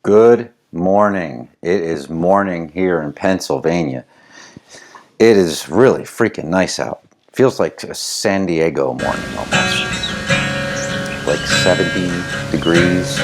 Good morning. It is morning here in Pennsylvania. It is really freaking nice out. Feels like a San Diego morning almost. Like 70 degrees,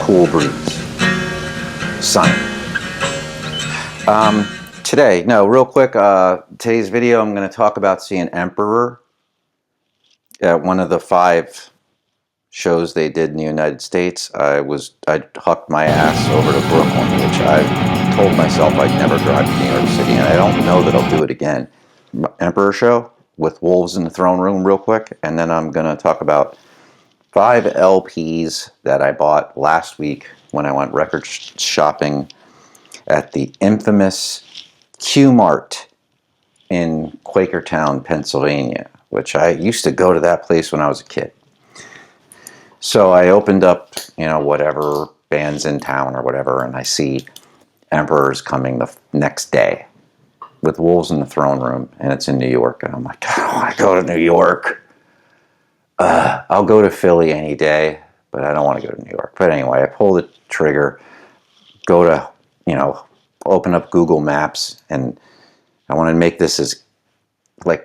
cool breeze, sunny. Real quick, today's video I'm going to talk about seeing Emperor at one of the 5 shows they did in the United States. I hucked my ass over to Brooklyn, which I told myself I'd never drive to New York City, and I don't know that I'll do it again. Emperor show with Wolves in the Throne Room real quick, and then I'm going to talk about 5 LPs that I bought last week when I went record shopping at the infamous Q-Mart in Quakertown, Pennsylvania, which I used to go to that place when I was a kid. So I opened up, whatever band's in town or whatever, and I see Emperor's coming the next day with Wolves in the Throne Room, and it's in New York. And I'm like, I don't want to go to New York. I'll go to Philly any day, but I don't want to go to New York. But anyway, I pull the trigger, go to, open up Google Maps, and I want to make this as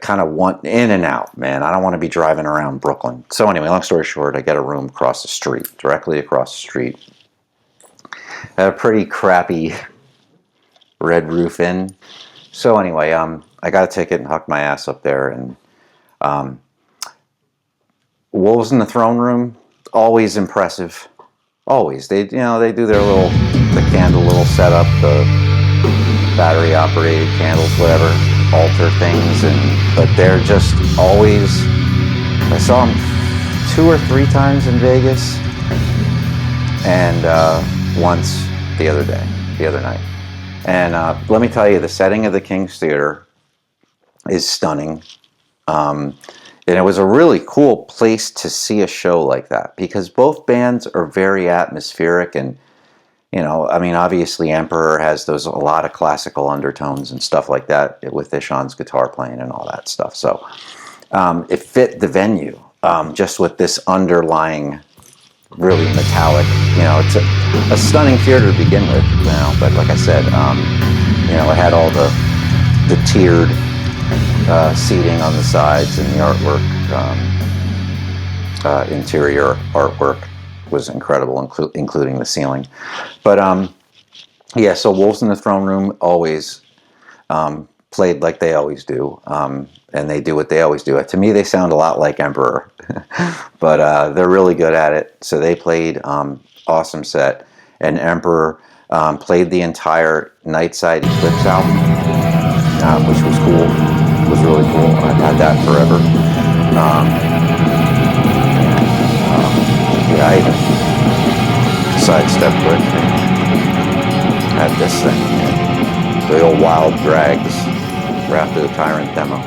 kind of in and out, man. I don't want to be driving around Brooklyn. So anyway, long story short, I get a room across the street, directly across the street. I had a pretty crappy Red Roof Inn. So anyway, I got a ticket and hucked my ass up there. And Wolves in the Throne Room, always impressive. Always. They do their the candle little setup, the battery operated candles, whatever, altar things, but they're just always. I saw them 2 or 3 times in Vegas, and once the other night. And let me tell you, the setting of the King's Theater is stunning. And it was a really cool place to see a show like that, because both bands are very atmospheric, and obviously Emperor has a lot of classical undertones and stuff like that with Ishan's guitar playing and all that stuff. So it fit the venue, just with this underlying really metallic, it's a stunning theater to begin with, but like I said, it had all the tiered seating on the sides, and the artwork, interior artwork was incredible, including the ceiling. But so Wolves in the Throne Room always played like they always do, and they do what they always do. To me, they sound a lot like Emperor, but they're really good at it. So they played awesome set, and Emperor played the entire Nightside Eclipse album, which was cool. It was really cool. I've had that forever. I even sidestep quick. Had this thing, the old Wild Drags, Wrath of the Tyrant demo.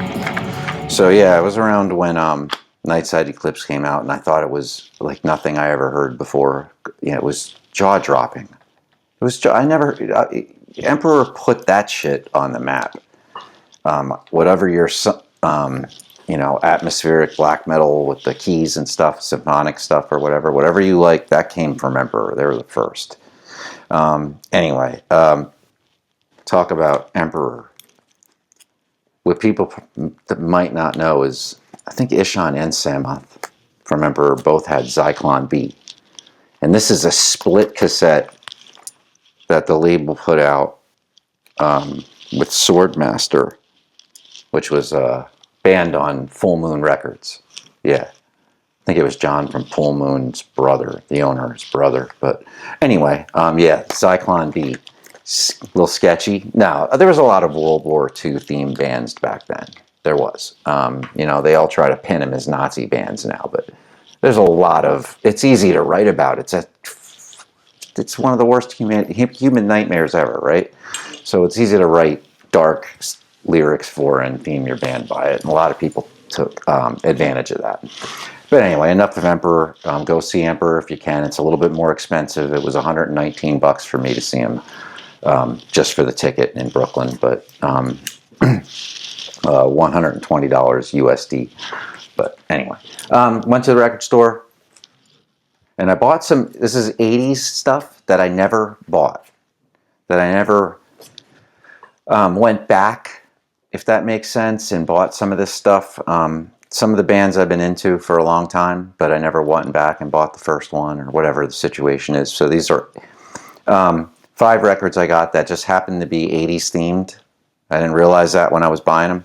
So yeah, it was around when Nightside Eclipse came out, and I thought it was like nothing I ever heard before. It was jaw dropping. It was Emperor put that shit on the map. Whatever your atmospheric black metal with the keys and stuff, symphonic stuff or whatever you like, that came from Emperor. They were the first. Anyway, talk about Emperor. What people that might not know is, I think Ishan and Samoth from Emperor both had Zyklon B. And this is a split cassette that the label put out with Swordmaster, which was a band on Full Moon Records. Yeah. I think it was John from Full Moon's brother, the owner's brother. But anyway, Zyklon B. A little sketchy. No, there was a lot of World War II themed bands back then. There was. They all try to pin them as Nazi bands now, but there's a lot of. It's easy to write about. It's one of the worst human nightmares ever, right? So it's easy to write dark lyrics for and theme your band by it, and a lot of people took advantage of that. But anyway, enough of Emperor. Go see Emperor if you can. It's a little bit more expensive. It was $119 for me to see him, just for the ticket in Brooklyn, but $120 USD. But anyway, went to the record store, And I bought some, this is 80s stuff that I never bought, that I never went back, if that makes sense, and bought some of this stuff. Some of the bands I've been into for a long time, but I never went back and bought the first one or whatever the situation is. So these are 5 records I got that just happened to be 80s themed. I didn't realize that when I was buying them.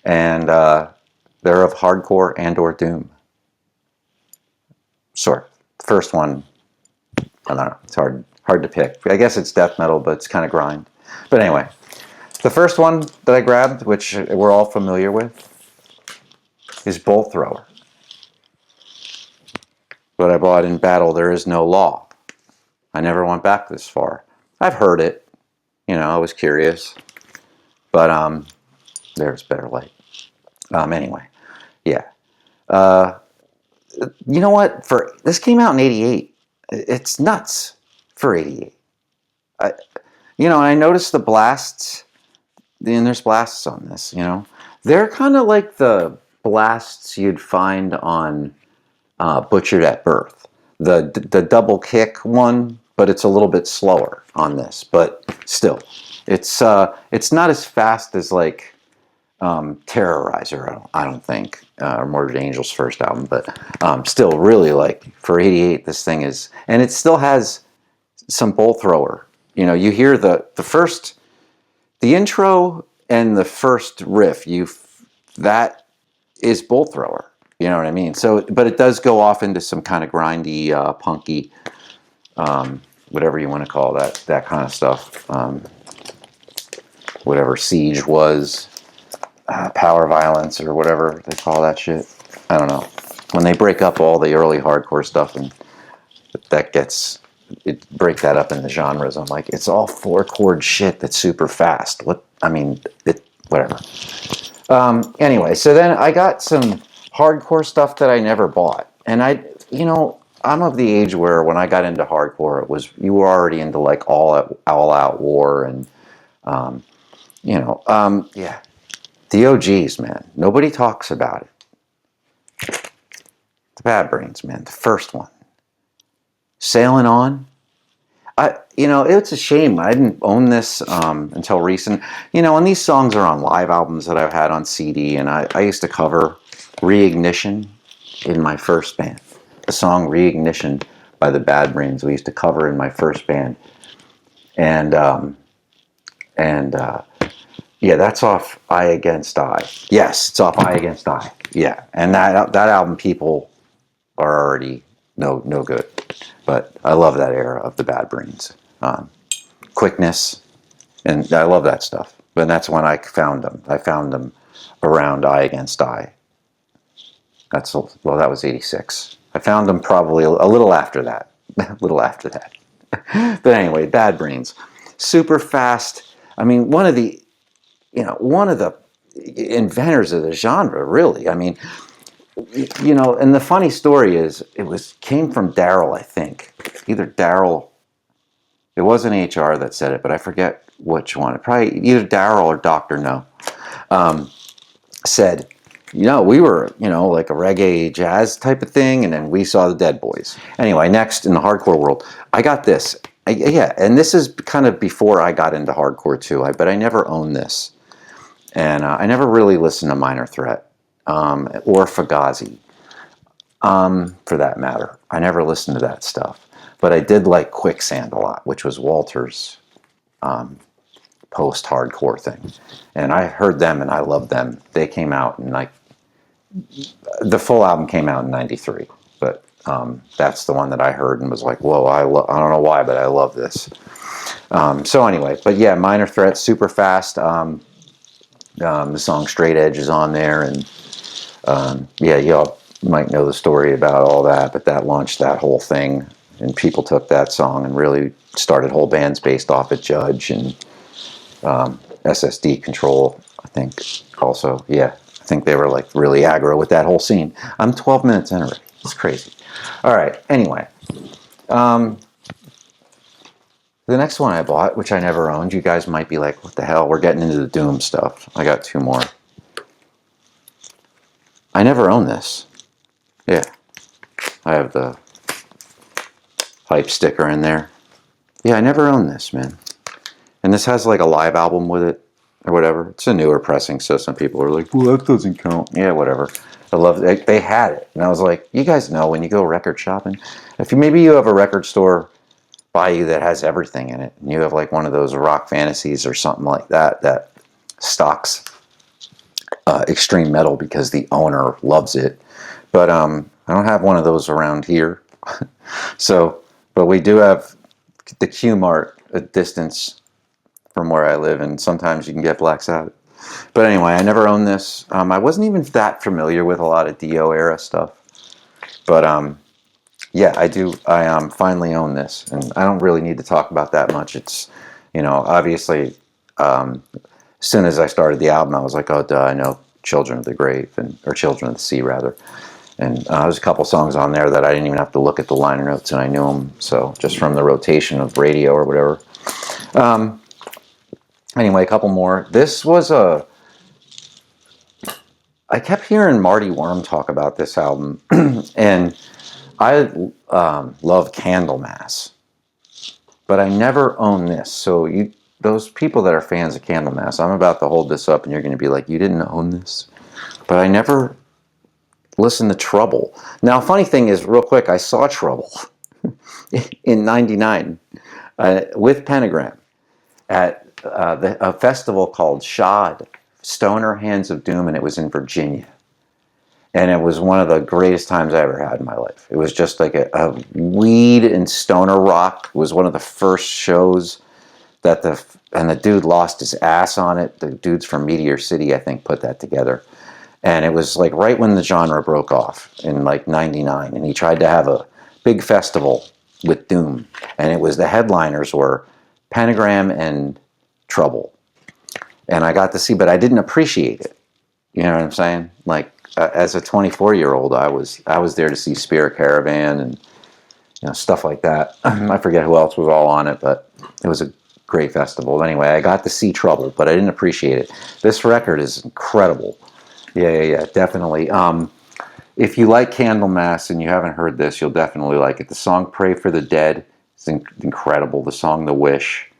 And they're of hardcore and or doom. Sort of. First one, I don't know, it's hard to pick. I guess it's death metal, but it's kind of grind. But anyway, the first one that I grabbed, which we're all familiar with, is Bolt Thrower. But I bought in Battle There Is No Law. I never went back this far. I've heard it. You know, I was curious. But there's better light. Anyway, yeah. You know what? This came out in '88. It's nuts for '88. You know, I noticed the blasts. And there's blasts on this. You know, they're kind of like the blasts you'd find on Butchered at Birth. The double kick one, but it's a little bit slower on this. But still, it's not as fast as like Terrorizer, I don't think, or Morbid Angel's first album, but still really, like, for '88, this thing is, and it still has some Bolt Thrower. You know, you hear the intro and the first riff, that is Bolt Thrower. You know what I mean? So, but it does go off into some kind of grindy, punky, whatever you want to call that kind of stuff. Whatever Siege was. Power Violence or whatever they call that shit. I don't know. When they break up all the early hardcore stuff and break that up into genres, I'm like, it's all 4-chord shit that's super fast. Whatever. Anyway, so then I got some hardcore stuff that I never bought. And I'm of the age where when I got into hardcore, you were already into like all out war and, yeah. The OGs, man. Nobody talks about it. The Bad Brains, man. The first one. Sailing On. It's a shame. I didn't own this until recent. And these songs are on live albums that I've had on CD, and I used to cover Reignition in my first band. The song Reignition by the Bad Brains we used to cover in my first band. Yeah, that's off Eye Against Eye. Yes, it's off Eye Against Eye. Yeah, and that album, people are already no good. But I love that era of the Bad Brains. Quickness, and I love that stuff. But that's when I found them. I found them around Eye Against Eye. That was '86. I found them probably a little after that. A little after that. But anyway, Bad Brains. Super fast. I mean, one of the inventors of the genre, really. I mean, and the funny story is, came from Daryl, I think. Either Daryl, it wasn't HR that said it, but I forget which one. Probably either Daryl or Dr. No. Said, we were, like a reggae jazz type of thing, and then we saw the Dead Boys. Anyway, next in the hardcore world, I got this. And this is kind of before I got into hardcore too, but I never owned this. And I never really listened to Minor Threat or Fugazi, for that matter. I never listened to that stuff. But I did like Quicksand a lot, which was Walter's post-hardcore thing. And I heard them and I loved them. They came out in the full album came out in '93. But that's the one that I heard and was like, whoa, I don't know why, but I love this. So anyway, but yeah, Minor Threat, super fast. The song Straight Edge is on there, and y'all might know the story about all that, but that launched that whole thing, and people took that song and really started whole bands based off it. Judge and SSD Control, I think, also. Yeah, I think they were like really aggro with that whole scene. I'm 12 minutes in already. It's crazy. All right, anyway. The next one I bought, which I never owned, you guys might be like, what the hell? We're getting into the Doom stuff. I got 2 more. I never owned this. Yeah. I have the hype sticker in there. Yeah, I never owned this, man. And this has like a live album with it or whatever. It's a newer pressing, so some people are like, well, that doesn't count. Yeah, whatever. I love it. They had it. And I was like, you guys know when you go record shopping, if maybe you have a record store by you that has everything in it, and you have like one of those Rock Fantasies or something like that that stocks extreme metal because the owner loves it. But I don't have one of those around here. So, but we do have the Q Mart a distance from where I live, and sometimes you can get Black Sabbath. But anyway, I never owned this. I wasn't even that familiar with a lot of Dio era stuff. But yeah, I do. I finally own this, and I don't really need to talk about that much. It's, you know, obviously, as soon as I started the album, I was like, oh, duh, I know Children of the Grave, or Children of the Sea, rather. And there's a couple songs on there that I didn't even have to look at the liner notes, and I knew them. So just from the rotation of radio or whatever. Anyway, a couple more. This was I kept hearing Marty Worm talk about this album, and I love Candlemass, but I never owned this. So those people that are fans of Candlemass, I'm about to hold this up, and you're going to be like, you didn't own this? But I never listened to Trouble. Now, funny thing is, real quick, I saw Trouble in '99 with Pentagram at a festival called SHOD, Stoner Hands of Doom, and it was in Virginia. And it was one of the greatest times I ever had in my life. It was just like a weed and stoner rock. It was one of the first shows that the dude lost his ass on it. The dudes from Meteor City, I think, put that together. And it was like right when the genre broke off in like '99. And he tried to have a big festival with Doom. And it was, the headliners were Pentagram and Trouble. And I got to see, but I didn't appreciate it. You know what I'm saying? Like, as a 24-year-old, I was there to see Spirit Caravan and, you know, stuff like that. I forget who else was all on it, but it was a great festival. Anyway, I got to see Trouble, but I didn't appreciate it. This record is incredible. Yeah, definitely. If you like Candlemass and you haven't heard this, you'll definitely like it. The song "Pray for the Dead" is incredible. The song "The Wish,"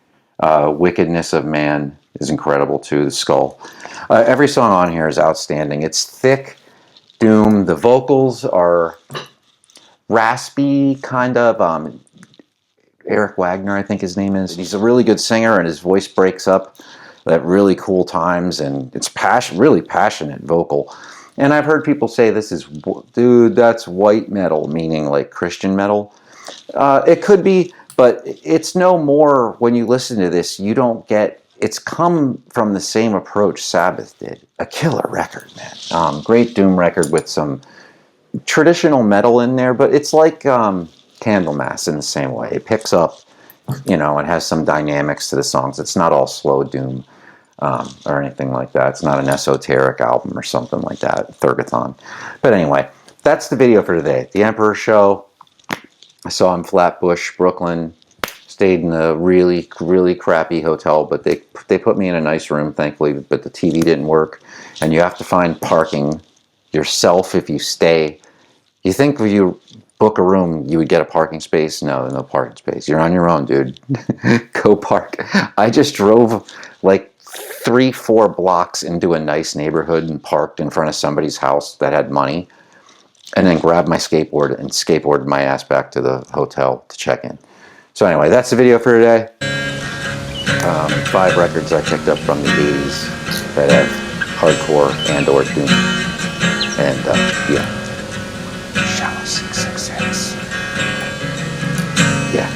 "Wickedness of Man" is incredible too. The Skull. Every song on here is outstanding. It's thick Doom. The vocals are raspy, kind of. Eric Wagner, I think his name is. He's a really good singer, and his voice breaks up at really cool times, and it's really passionate vocal. And I've heard people say this is, dude, that's white metal, meaning like Christian metal. It could be, but it's no more. When you listen to this, you don't get. It's come from the same approach Sabbath did. A killer record, man. Great Doom record with some traditional metal in there, but it's like Candlemass in the same way. It picks up, you know, and has some dynamics to the songs. It's not all slow Doom or anything like that. It's not an esoteric album or something like that, Thurgathon. But anyway, that's the video for today. The Emperor Show. I saw him Flatbush, Brooklyn. Stayed in a really, really crappy hotel, but they put me in a nice room, thankfully, but the TV didn't work. And you have to find parking yourself if you stay. You think if you book a room, you would get a parking space? No parking space. You're on your own, dude. Go park. I just drove like 3-4 blocks into a nice neighborhood and parked in front of somebody's house that had money, and then grabbed my skateboard and skateboarded my ass back to the hotel to check in. So anyway, that's the video for today. 5 records I picked up from the 80s that have hardcore and or doom. And yeah. Shallow 666. Yeah.